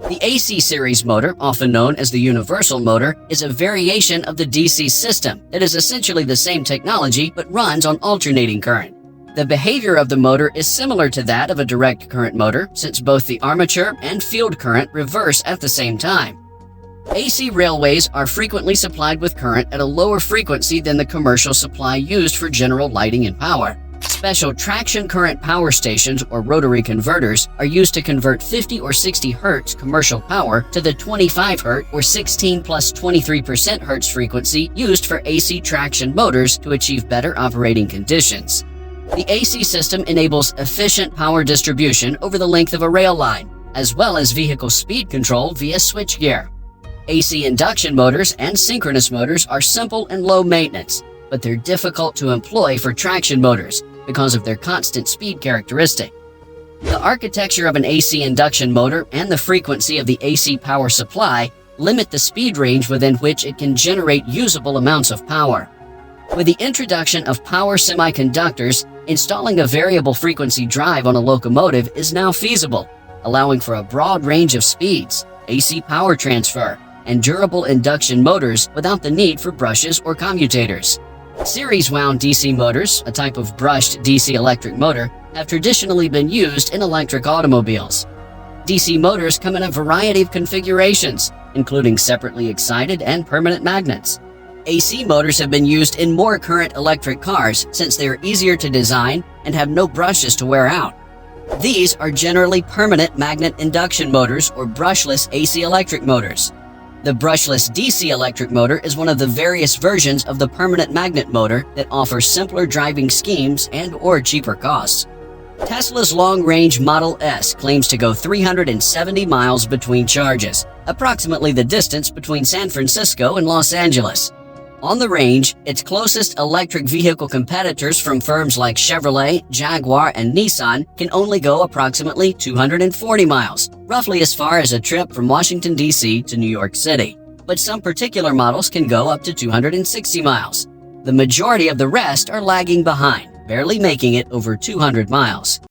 The AC series motor, often known as the universal motor, is a variation of the DC system that is essentially the same technology but runs on alternating current. The behavior of the motor is similar to that of a direct current motor, since both the armature and field current reverse at the same time. AC railways are frequently supplied with current at a lower frequency than the commercial supply used for general lighting and power. Special traction current power stations or rotary converters are used to convert 50 or 60 Hz commercial power to the 25 Hz or 16 plus 23% Hz frequency used for AC traction motors to achieve better operating conditions. The AC system enables efficient power distribution over the length of a rail line, as well as vehicle speed control via switchgear. AC induction motors and synchronous motors are simple and low maintenance, but they're difficult to employ for traction motors because of their constant speed characteristic. The architecture of an AC induction motor and the frequency of the AC power supply limit the speed range within which it can generate usable amounts of power. With the introduction of power semiconductors, installing a variable frequency drive on a locomotive is now feasible, allowing for a broad range of speeds, AC power transfer, and durable induction motors without the need for brushes or commutators. Series-wound DC motors, a type of brushed DC electric motor, have traditionally been used in electric automobiles. DC motors come in a variety of configurations, including separately excited and permanent magnets. AC motors have been used in more current electric cars since they are easier to design and have no brushes to wear out. These are generally permanent magnet induction motors or brushless AC electric motors. The brushless DC electric motor is one of the various versions of the permanent magnet motor that offers simpler driving schemes and/or cheaper costs. Tesla's long-range Model S claims to go 370 miles between charges, approximately the distance between San Francisco and Los Angeles. On the range, its closest electric vehicle competitors from firms like Chevrolet, Jaguar, and Nissan can only go approximately 240 miles, roughly as far as a trip from Washington, D.C. to New York City. But some particular models can go up to 260 miles. The majority of the rest are lagging behind, barely making it over 200 miles.